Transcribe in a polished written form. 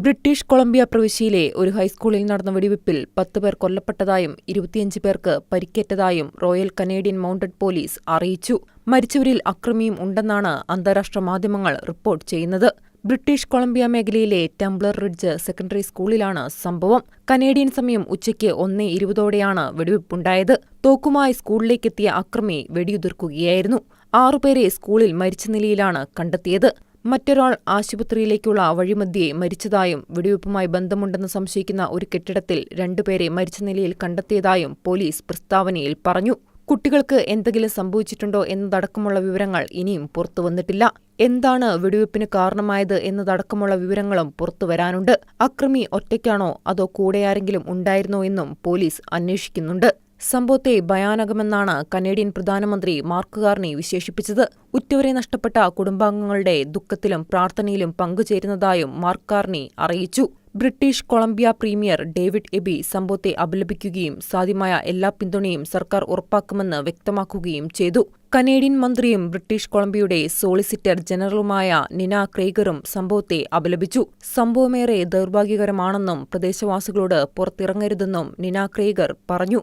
British Columbia പ്രവിശ്യയിലെ ഒരു ഹൈസ്കൂളിൽ നടന്ന വെടിവെപ്പിൽ 10 പേർ കൊല്ലപ്പെട്ടതായും 25 പേർക്ക് പരിക്കേറ്റതായും റോയൽ കനേഡിയൻ മൗണ്ടഡ് പോലീസ് അറിയിച്ചു. മരിച്ചവരിൽ അക്രമിയും ഉണ്ടെന്നാണ് അന്താരാഷ്ട്ര മാധ്യമങ്ങൾ റിപ്പോർട്ട് ചെയ്യുന്നത്. ബ്രിട്ടീഷ് കൊളംബിയ മേഖലയിലെ ടംബ്ലർ റിഡ്ജ് സെക്കൻഡറി സ്കൂളിലാണ് സംഭവം. കനേഡിയൻ സമയം ഉച്ചയ്ക്ക് 1:20 വെടിവെപ്പുണ്ടായത്. തോക്കുമായി സ്കൂളിലേക്കെത്തിയ അക്രമി വെടിയുതിർക്കുകയായിരുന്നു. 6 പേരെ സ്കൂളിൽ മരിച്ച നിലയിലാണ് കണ്ടെത്തിയത്. മറ്റൊരാൾ ആശുപത്രിയിലേക്കുള്ള വഴിമധ്യേ മരിച്ചതായും വെടിവെപ്പുമായി ബന്ധമുണ്ടെന്ന് സംശയിക്കുന്ന ഒരു കെട്ടിടത്തിൽ 2 പേരെ മരിച്ച നിലയിൽ കണ്ടെത്തിയതായും പോലീസ് പ്രസ്താവനയിൽ പറഞ്ഞു. കുട്ടികൾക്ക് എന്തെങ്കിലും സംഭവിച്ചിട്ടുണ്ടോ എന്നതടക്കമുള്ള വിവരങ്ങൾ ഇനിയും പുറത്തുവന്നിട്ടില്ല. എന്താണ് വെടിവെപ്പിന് കാരണമായത് എന്നതടക്കമുള്ള വിവരങ്ങളും പുറത്തുവരാനുണ്ട്. അക്രമി ഒറ്റയ്ക്കാണോ അതോ കൂടെ ആരെങ്കിലും ഉണ്ടായിരുന്നോ എന്നും പോലീസ് അന്വേഷിക്കുന്നുണ്ട്. സംഭവത്തെ ഭയാനകമെന്നാണ് കനേഡിയൻ പ്രധാനമന്ത്രി മാർക്ക് കാർണി വിശേഷിപ്പിച്ചത്. ഉറ്റവരെ നഷ്ടപ്പെട്ട കുടുംബാംഗങ്ങളുടെ ദുഃഖത്തിലും പ്രാർത്ഥനയിലും പങ്കുചേരുന്നതായും മാർക്ക് കാർണി അറിയിച്ചു. British Columbia premier David Eby സംഭവത്തെ അപലപിക്കുകയും സാധ്യമായ എല്ലാ പിന്തുണയും സർക്കാർ ഉറപ്പാക്കുമെന്ന് വ്യക്തമാക്കുകയും ചെയ്തു. കനേഡിയൻ മന്ത്രിയും ബ്രിട്ടീഷ് കൊളംബിയയുടെ സോളിസിറ്റർ ജനറലുമായ നിന ക്രേഗറും സംഭവത്തെ അപലപിച്ചു. സംഭവമേറെ ദൗർഭാഗ്യകരമാണെന്നും പ്രദേശവാസികളോട് പുറത്തിറങ്ങരുതെന്നും നിന ക്രേഗർ പറഞ്ഞു.